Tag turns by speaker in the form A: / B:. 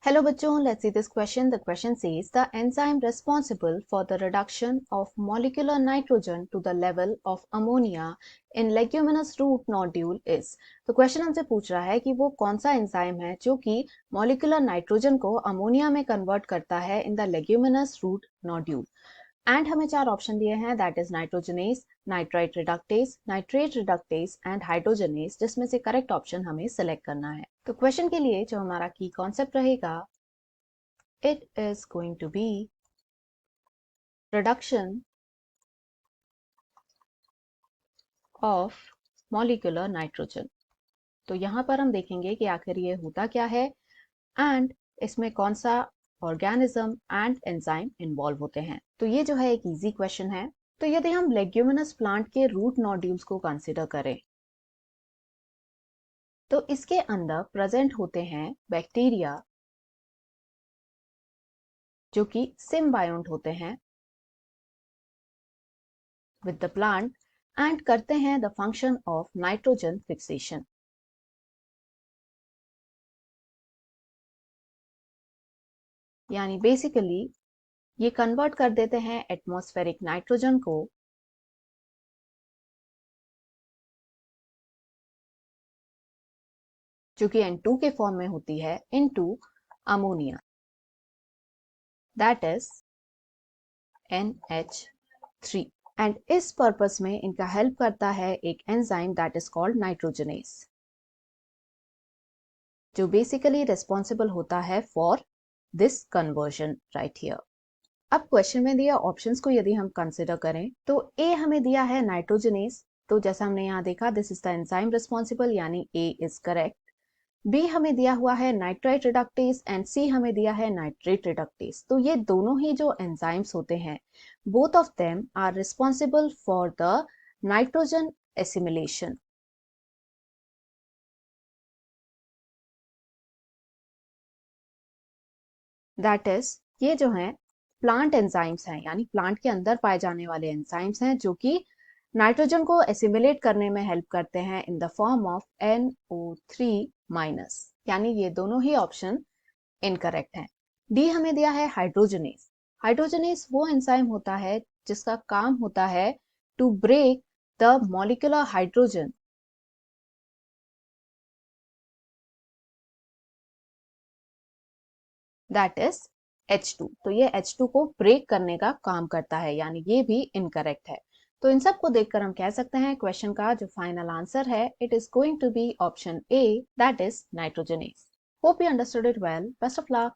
A: Hello bachon, let's see this question. The question says the enzyme responsible for the reduction of molecular nitrogen to the level of ammonia in leguminous root nodule is. तो question हमसे पूछ रहा है कि वो कौन सा enzyme है जो कि मॉलिक्यूलर नाइट्रोजन को अमोनिया में कन्वर्ट करता है in the leguminous root nodule. And हमें चार ऑप्शन दिए हैं, that is nitrogenase, nitrate reductase and hydrogenase, जिसमें से करेक्ट ऑप्शन हमें सिलेक्ट करना है। तो क्वेश्चन के लिए जो हमारा की कॉन्सेप्ट रहेगा, it is going to be reduction of molecular nitrogen। तो यहां पर हम देखेंगे कि आखिर ये होता क्या है एंड इसमें कौन सा ऑर्गेनिज्म एंड एंजाइम इन्वॉल्व होते हैं। तो ये जो है एक इजी क्वेश्चन है। तो यदि हम लेग्यूमिनस प्लांट के रूट नोड्यूल्स को कंसीडर करें तो इसके अंदर प्रेजेंट होते हैं बैक्टीरिया जो कि सिम्बायोंट होते हैं विद द प्लांट एंड करते हैं the function of nitrogen fixation. यानी बेसिकली ये कन्वर्ट कर देते हैं एटमॉस्फेरिक नाइट्रोजन को जो कि N2 के फॉर्म में होती है into ammonia, that is NH3। And इस पर्पस में इनका हेल्प करता है एक enzyme that is called nitrogenase, जो बेसिकली रिस्पॉन्सिबल होता है for this conversion right here. अब क्वेश्चन में दिया ऑप्शंस को यदि हम कंसिडर करें तो ए हमें दिया है नाइट्रोजनेस, तो जैसा हमने यहाँ देखा this is the enzyme responsible, यानी ए इज करेक्ट। बी हमें दिया हुआ है नाइट्राइट रिडक्टेस एंड सी हमें दिया है नाइट्रेट रिडक्टेस। तो ये दोनों ही जो एंजाइम्स होते हैं, both of them are responsible for the nitrogen assimilation. That is ये जो हैं प्लांट एंजाइम्स हैं, यानी प्लांट के अंदर पाए जाने वाले एंजाइम्स हैं जो कि नाइट्रोजन को एसिमिलेट करने में हेल्प करते हैं in the form of NO3-, यानी ये दोनों ही ऑप्शन इनकरेक्ट हैं। डी हमें दिया है हाइड्रोजनेस। हाइड्रोजनेस वो एंजाइम होता है जिसका काम होता है to break the molecular hydrogen that is H2। तो ये H2 को ब्रेक करने का काम करता है, यानी ये भी इनकरेक्ट है। तो इन सब को देखकर हम कह सकते हैं क्वेश्चन का जो फाइनल आंसर है it is going to be option A, that is nitrogenase. Hope you understood it well. Best of luck.